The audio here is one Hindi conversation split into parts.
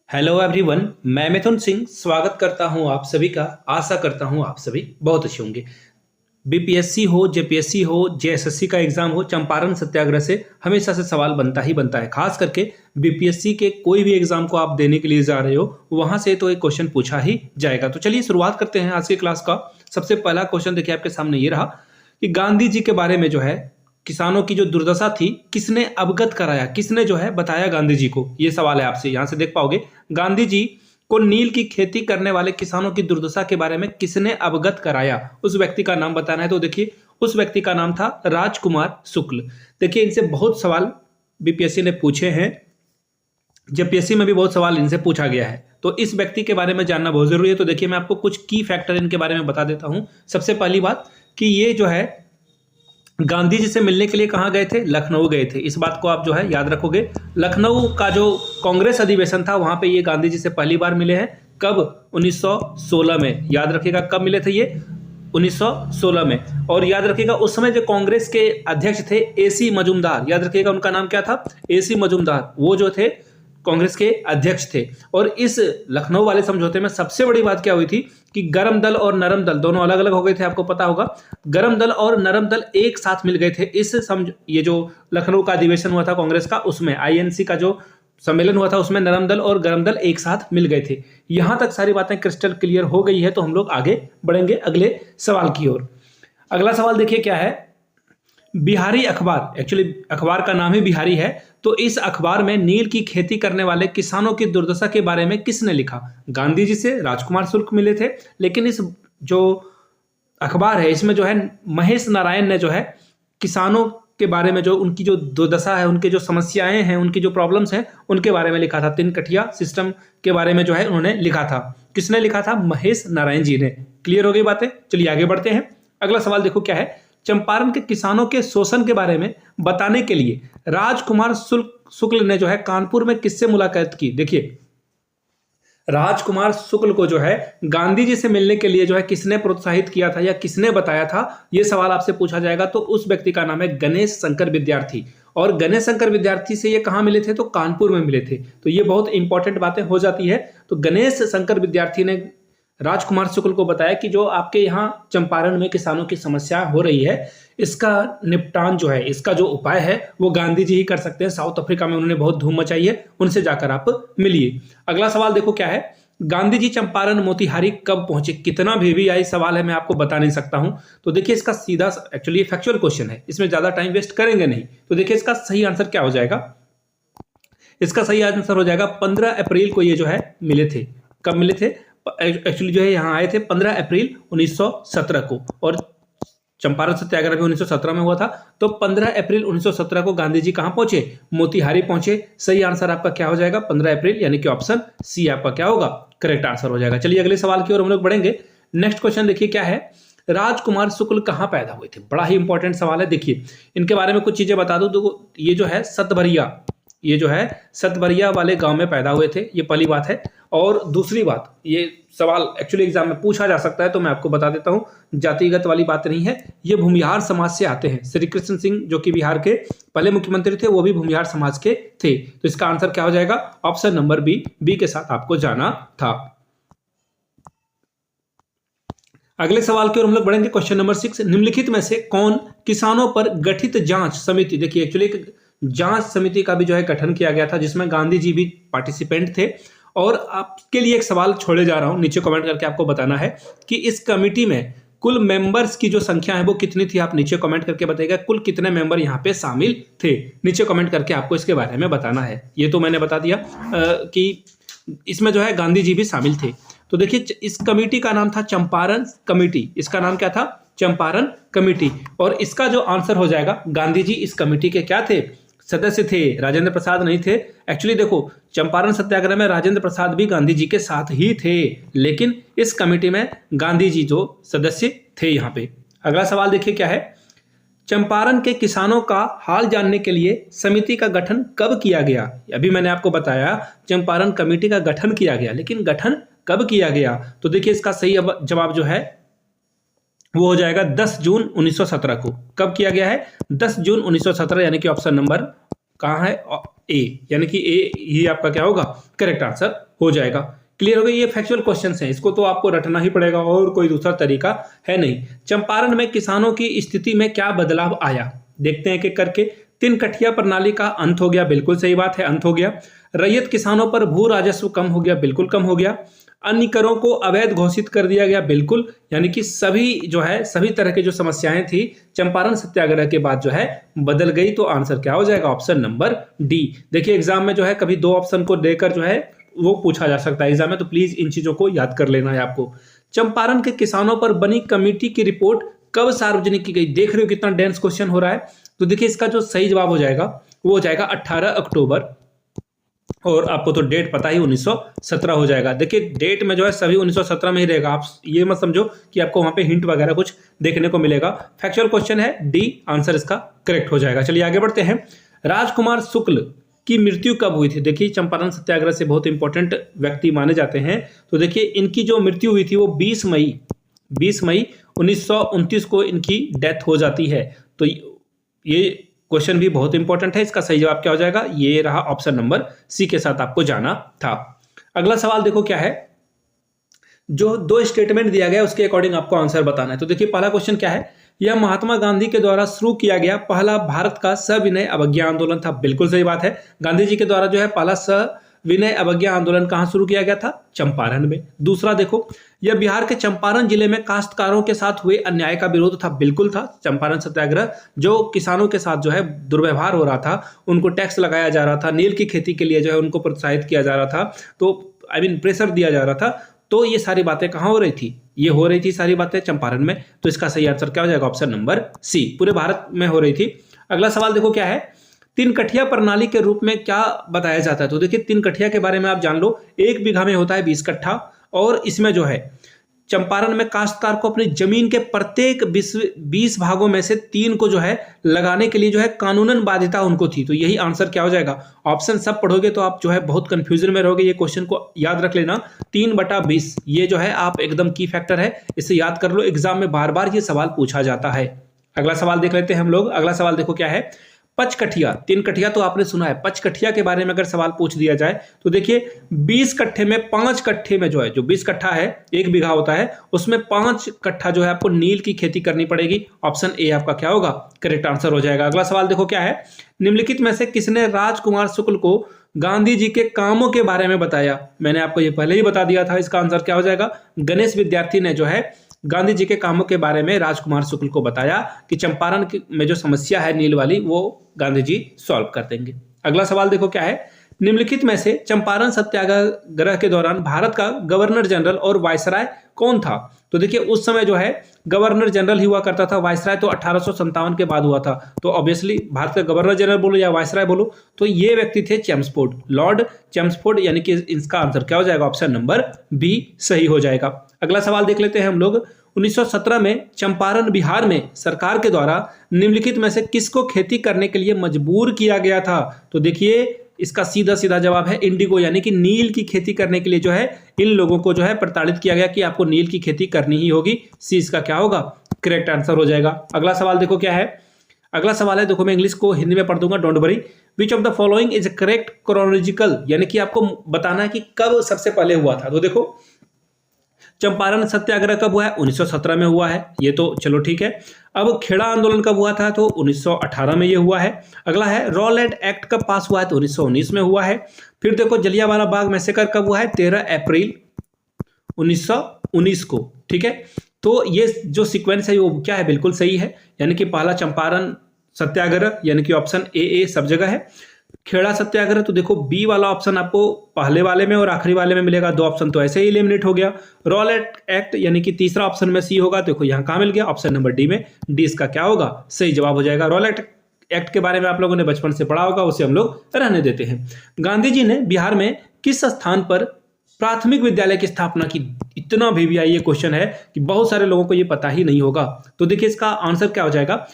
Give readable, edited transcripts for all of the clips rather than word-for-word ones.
हेलो एवरीवन, मैं मिथुन सिंह स्वागत करता हूं आप सभी का। आशा करता हूं आप सभी बहुत अच्छे होंगे। बीपीएससी हो, जेपीएससी हो, जेएसएससी का एग्जाम हो, चंपारण सत्याग्रह से हमेशा से सवाल बनता ही बनता है। खास करके बीपीएससी के कोई भी एग्जाम को आप देने के लिए जा रहे हो, वहां से तो एक क्वेश्चन पूछा ही जाएगा। तो चलिए शुरुआत करते हैं आज की क्लास का। सबसे पहला क्वेश्चन देखिए आपके सामने ये रहा कि गांधी जी के बारे में जो है किसानों की जो दुर्दशा थी किसने अवगत कराया, किसने जो है बताया गांधी जी को, ये सवाल है आपसे। यहां से देख पाओगे गांधी जी को नील की खेती करने वाले किसानों की दुर्दशा के बारे में किसने अवगत कराया, उस व्यक्ति का नाम बताना है। तो देखिए उस व्यक्ति का नाम था राजकुमार शुक्ल। देखिए इनसे बहुत सवाल बीपीएससी ने पूछे हैं, जेपीएससी में भी बहुत सवाल इनसे पूछा गया है, तो इस व्यक्ति के बारे में जानना बहुत जरूरी है। तो देखिए मैं आपको कुछ की फैक्टर इनके बारे में बता देता हूं। सबसे पहली बात कि ये जो है गांधी जी से मिलने के लिए कहाँ गए थे, लखनऊ गए थे। इस बात को आप जो है याद रखोगे। लखनऊ का जो कांग्रेस अधिवेशन था वहां पे ये गांधी जी से पहली बार मिले हैं। कब? 1916 में। याद रखिएगा कब मिले थे ये, 1916 में। और याद रखिएगा उस समय जो कांग्रेस के अध्यक्ष थे एसी मजूमदार, याद रखिएगा उनका नाम क्या था, एसी मजूमदार, वो जो थे कांग्रेस के अध्यक्ष थे। और इस लखनऊ वाले समझौते में सबसे बड़ी बात क्या हुई थी कि गरम दल और नरम दल दोनों अलग अलग हो गए थे, आपको पता होगा। गरम दल और नरम दल एक साथ मिल गए थे इस ये जो लखनऊ का अधिवेशन हुआ था कांग्रेस का, उसमें आईएनसी का जो सम्मेलन हुआ था उसमें नरम दल और गरम दल एक साथ मिल गए थे। यहां तक सारी बातें क्रिस्टल क्लियर हो गई है, तो हम लोग आगे बढ़ेंगे अगले सवाल की ओर। अगला सवाल देखिए क्या है। बिहारी अखबार, एक्चुअली अखबार का नाम ही बिहारी है, तो इस अखबार में नील की खेती करने वाले किसानों की दुर्दशा के बारे में किसने लिखा? गांधी जी से राजकुमार शुक्ल मिले थे, लेकिन इस जो अखबार है इसमें जो है महेश नारायण ने जो है किसानों के बारे में, जो उनकी जो दुर्दशा है, उनकी जो समस्याएं हैं, उनकी जो प्रॉब्लम्स हैं, उनके बारे में लिखा था। तिनकठिया सिस्टम के बारे में जो है उन्होंने लिखा था। किसने लिखा था? महेश नारायण जी ने। क्लियर हो गई बातें? चलिए आगे बढ़ते हैं। अगला सवाल देखो क्या है। चंपारण के किसानों के शोषण के बारे में बताने के लिए राजकुमार शुक्ल ने जो है कानपुर में किससे मुलाकात की? देखिए राजकुमार शुक्ल को जो है गांधी जी से मिलने के लिए जो है किसने प्रोत्साहित किया था या किसने बताया था, यह सवाल आपसे पूछा जाएगा। तो उस व्यक्ति का नाम है गणेश शंकर विद्यार्थी। और गणेश शंकर विद्यार्थी से ये कहां मिले थे? तो कानपुर में मिले थे। तो ये बहुत इंपॉर्टेंट बातें हो जाती है। तो गणेश शंकर विद्यार्थी ने राजकुमार शुक्ल को बताया कि जो आपके यहाँ चंपारण में किसानों की समस्या हो रही है, इसका निपटान जो है, इसका जो उपाय है वो गांधी जी ही कर सकते हैं। साउथ अफ्रीका में उन्होंने बहुत धूम मचाई है, उनसे जाकर आप मिलिए। अगला सवाल देखो क्या है। गांधी जी चंपारण मोतिहारी कब पहुंचे? कितना वीवीआई सवाल है, मैं आपको बता नहीं सकता हूं। तो देखिए इसका सीधा, एक्चुअली फैक्चुअल क्वेश्चन है, इसमें ज्यादा टाइम वेस्ट करेंगे नहीं। तो देखिए इसका सही आंसर क्या हो जाएगा। इसका सही आंसर हो जाएगा 15 अप्रैल को ये जो है मिले थे। कब मिले थे? एक्चुअली जो है यहाँ आए थे 15 अप्रैल 1917 को, और चंपारण सत्याग्रह भी 1917 में हुआ था। तो 15 अप्रैल 1917 को गांधी जी कहां पहुंचे? मोतिहारी पहुंचे। सही आंसर आपका क्या हो जाएगा? 15 अप्रैल, यानी कि ऑप्शन सी आपका क्या होगा? करेक्ट आंसर हो जाएगा। चलिए अगले सवाल की ओर हम लोग बढ़ेंगे। नेक्स्ट क्वेश्चन देखिए क्या है। राजकुमार शुक्ल कहां पैदा हुए थे? बड़ा ही इंपॉर्टेंट सवाल है। देखिए इनके बारे में कुछ चीजें बता दूं तो ये जो है सतभरिया, ये जो है सतभरिया वाले गांव में पैदा हुए थे, ये पहली बात है। और दूसरी बात, ये सवाल एक्चुअली एग्जाम में पूछा जा सकता है, तो मैं आपको बता देता हूं, जातिगत वाली बात नहीं है। ये भूमिहार समाज से आते हैं। श्री कृष्ण सिंह जो कि बिहार के पहले मुख्यमंत्री थे, वो भी भूमिहार समाज के थे। तो इसका आंसर क्या हो जाएगा? ऑप्शन नंबर बी के साथ आपको जाना था। अगले सवाल की ओर हम लोग बढ़ेंगे। क्वेश्चन नंबर 6, निम्नलिखित में से कौन किसानों पर गठित जांच समिति, देखिए एक्चुअली एक जांच समिति का भी जो है गठन किया गया था, जिसमें गांधी जी भी पार्टिसिपेंट थे। और आपके लिए एक सवाल छोड़े जा रहा हूं, नीचे कमेंट करके आपको बताना है कि इस कमेटी में कुल मेंबर्स की जो संख्या है वो कितनी थी। आप नीचे कमेंट करके बताइएगा कुल कितने मेंबर यहाँ पे शामिल थे। नीचे कमेंट करके आपको इसके बारे में बताना है। ये तो मैंने बता दिया कि इसमें जो है गांधी जी भी शामिल थे। तो देखिए इस कमेटी का नाम था चंपारण कमेटी। इसका नाम क्या था? चंपारण कमेटी। और इसका जो आंसर हो जाएगा, गांधी जी इस कमेटी के क्या थे? सदस्य थे। राजेंद्र प्रसाद नहीं थे। एक्चुअली देखो चंपारण सत्याग्रह में राजेंद्र प्रसाद भी गांधी जी के साथ ही थे, लेकिन इस कमेटी में गांधी जी जो सदस्य थे यहाँ पे। अगला सवाल देखिए क्या है। चंपारण के किसानों का हाल जानने के लिए समिति का गठन कब किया गया? अभी मैंने आपको बताया चंपारण कमेटी का गठन किया गया, लेकिन गठन कब किया गया? तो देखिए इसका सही जवाब जो है वो हो जाएगा 10 जून 1917 को। कब किया गया है? 10 जून 1917, यानी कि ऑप्शन नंबर कहाँ है? ए, यानी कि ए ही आपका क्या होगा, करेक्ट आंसर हो जाएगा। क्लियर हो गया? ये फैक्चुअल क्वेश्चंस हैं, इसको तो आपको रटना ही पड़ेगा और कोई दूसरा तरीका है नहीं। चंपारण में किसानों की स्थिति में क्या बदलाव आया, देखते हैं एक एक करके। तीन कठिया प्रणाली का अंत हो गया, बिल्कुल सही बात है, अंत हो गया। रैयत किसानों पर भू राजस्व कम हो गया, बिल्कुल कम हो गया। अन्य करों को अवैध घोषित कर दिया गया, बिल्कुल, यानी कि सभी जो है सभी तरह की जो समस्याएं थी चंपारण सत्याग्रह के बाद जो है बदल गई। तो आंसर क्या हो जाएगा, ऑप्शन नंबर डी। देखिए एग्जाम में जो है कभी दो ऑप्शन को देकर जो है वो पूछा जा सकता है एग्जाम में, तो प्लीज इन चीजों को याद कर लेना है आपको। चंपारण के किसानों पर बनी कमेटी की रिपोर्ट कब सार्वजनिक की गई, देख रहे हो कितना डेंस क्वेश्चन हो रहा है। तो देखिए इसका जो सही जवाब हो जाएगा वो हो जाएगा 18 अक्टूबर, और आपको तो डेट पता ही 1917 हो जाएगा। देखिए डेट में जो है सभी 1917 में ही रहेगा, आप ये मत समझो कि आपको वहां पे हिंट वगैरह कुछ देखने को मिलेगा। फैक्चुअल क्वेश्चन है, डी आंसर इसका करेक्ट हो जाएगा। चलिए आगे बढ़ते हैं। राजकुमार शुक्ल की मृत्यु कब हुई थी, देखिए चंपारण सत्याग्रह से बहुत इंपॉर्टेंट व्यक्ति माने जाते हैं। तो देखिए इनकी जो मृत्यु हुई थी वो 20 मई 1929 को इनकी डेथ हो जाती है। तो ये क्वेश्चन भी बहुत इंपॉर्टेंट है, इसका सही जवाब क्या हो जाएगा, ये रहा ऑप्शन नंबर सी के साथ आपको जाना था। अगला सवाल देखो क्या है, जो दो स्टेटमेंट दिया गया उसके अकॉर्डिंग आपको आंसर बताना है। तो देखिए पहला क्वेश्चन क्या है, यह महात्मा गांधी के द्वारा शुरू किया गया पहला भारत का सविनय अवज्ञा आंदोलन था, बिल्कुल सही बात है। गांधी जी के द्वारा जो है पहला सविनय अवज्ञा आंदोलन कहां शुरू किया गया था, चंपारण में। दूसरा देखो, यह बिहार के चंपारण जिले में काश्तकारों के साथ हुए अन्याय का विरोध था, बिल्कुल था। चंपारण सत्याग्रह जो किसानों के साथ जो है दुर्व्यवहार हो रहा था, उनको टैक्स लगाया जा रहा था, नील की खेती के लिए जो है उनको प्रोत्साहित किया जा रहा था, तो प्रेशर दिया जा रहा था। तो ये सारी बातें कहां हो रही थी, ये हो रही थी सारी बातें चंपारण में। तो इसका सही आंसर क्या हो जाएगा, ऑप्शन नंबर सी, पूरे भारत में हो रही थी। अगला सवाल देखो क्या है, तीन कठिया प्रणाली के रूप में क्या बताया जाता है। तो देखिए तीन कठिया के बारे में आप जान लो, एक बीघा में होता है 20 कट्ठा, और इसमें जो है चंपारण में काश्तकार को अपनी जमीन के प्रत्येक 20 भागों में से 3 को जो है लगाने के लिए जो है कानूनन बाध्यता उनको थी। तो यही आंसर क्या हो जाएगा, ऑप्शन सब पढ़ोगे तो आप जो है बहुत कंफ्यूजन में रहोगे। ये क्वेश्चन को याद रख लेना, 3/20 ये जो है आप एकदम की फैक्टर है, इसे याद कर लो, एग्जाम में बार बार ये सवाल पूछा जाता है। अगला सवाल देख लेते हैं हम लोग। अगला सवाल देखो क्या है, पचकठिया, 3 कठिया तो आपने सुना है, पचकठिया के बारे में अगर सवाल पूछ दिया जाए तो देखिए 20 कट्ठे में 5 कट्ठे में जो है, जो 20 कट्ठा है 1 बीघा होता है, उसमें 5 कट्ठा जो है आपको नील की खेती करनी पड़ेगी। ऑप्शन ए आपका क्या होगा, करेक्ट आंसर हो जाएगा। अगला सवाल देखो क्या है, निम्नलिखित में से किसने राजकुमार शुक्ल को गांधी जी के कामों के बारे में बताया। मैंने आपको ये पहले ही बता दिया था, इसका आंसर क्या हो जाएगा, गणेश विद्यार्थी ने जो है गांधी जी के कामों के बारे में राजकुमार शुक्ल को बताया कि चंपारण में जो समस्या है नील वाली वो गांधी जी सॉल्व कर देंगे। अगला सवाल देखो क्या है, निम्नलिखित में से चंपारण सत्याग्रह के दौरान भारत का गवर्नर जनरल और वायसराय कौन था। तो देखिए उस समय जो है गवर्नर जनरल ही हुआ करता था, वायसराय तो 1857 के बाद हुआ था। तो ऑब्वियसली भारत का गवर्नर जनरल बोलो या वायसराय बोलो, तो ये व्यक्ति थे चेम्सफोर्ड, लॉर्ड चेम्सफोर्ड, यानी कि इसका आंसर क्या हो जाएगा, ऑप्शन नंबर बी सही हो जाएगा। अगला सवाल देख लेते हैं हम लोग। 1917 में चंपारण बिहार में सरकार के द्वारा निम्नलिखित में से किसको खेती करने के लिए मजबूर किया गया था। तो देखिए इसका सीधा सीधा जवाब है इंडिगो, यानी कि नील की खेती करने के लिए जो है इन लोगों को जो है प्रताड़ित किया गया कि आपको नील की खेती करनी ही होगी। सी इसका क्या होगा, करेक्ट आंसर हो जाएगा। अगला सवाल देखो क्या है, अगला सवाल है, देखो मैं इंग्लिश को हिंदी में पढ़ दूंगा, don't worry. Which of the following is correct chronological, यानी कि आपको बताना है कि कब सबसे पहले हुआ था। तो देखो चंपारण सत्याग्रह कब हुआ है, 1917 में हुआ है, ये तो चलो ठीक है। अब खेड़ा आंदोलन कब हुआ था, तो 1918 में ये हुआ है। अगला है रॉलेट एक्ट कब पास हुआ है, तो 1919 में हुआ है। फिर देखो जलियांवाला बाग मैसेकर कब हुआ है, 13 अप्रैल 1919 को, ठीक है। तो ये जो सीक्वेंस है वो क्या है, बिल्कुल सही है, यानी कि पहला चंपारण सत्याग्रह यानी कि ऑप्शन ए सब जगह है। खेड़ा सत्याग्रह तो देखो बी वाला ऑप्शन आपको पहले वाले में और आखिरी वाले में मिलेगा, 2 ऑप्शन तो ऐसे ही एलिमिनेट हो गया। रॉलेट एक्ट यानी कि तीसरा ऑप्शन में सी होगा, देखो यहाँ कहाँ मिल गया, ऑप्शन नंबर डी में, डी इसका क्या होगा, सही जवाब हो जाएगा। रॉलेट एक्ट के बारे में आप लोगों ने बचपन से पढ़ा होगा, उसे हम लोग रहने देते हैं। गांधी जी ने बिहार में किस स्थान पर प्राथमिक विद्यालय की स्थापना की, इतना VVI ये क्वेश्चन है कि बहुत सारे लोगों को ये पता ही नहीं होगा। तो देखिए इसका आंसर क्या हो जाएगा,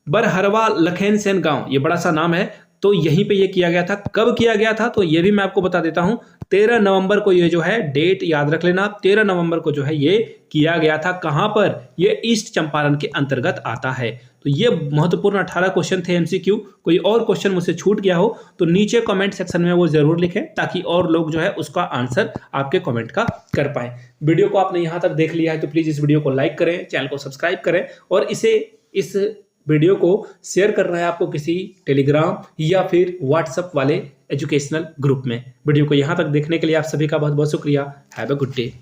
बरहरवा लखेन सेन गांव, ये बड़ा सा नाम है, तो यहीं पे ये किया गया था। कब किया गया था तो ये भी मैं आपको बता देता हूँ। 13 नवंबर को ये जो है डेट याद रख लेना आप, 13 नवंबर को जो है ये किया गया था। कहाँ पर? ये ईस्ट चंपारण के अंतर्गत आता है। तो ये महत्वपूर्ण 18 क्वेश्चन थे एमसीक्यू। कोई और क्वेश्चन मुझसे छूट गया हो तो नीचे कमेंट सेक्शन में वो जरूर लिखें, ताकि और लोग जो है उसका आंसर आपके कमेंट का कर पाए। वीडियो को आपने यहाँ तक देख लिया है तो प्लीज इस वीडियो को लाइक करें, चैनल को सब्सक्राइब करें और इस वीडियो को शेयर करना है आपको किसी टेलीग्राम या फिर व्हाट्सएप वाले एजुकेशनल ग्रुप में। वीडियो को यहाँ तक देखने के लिए आप सभी का बहुत बहुत शुक्रिया। Have a good day.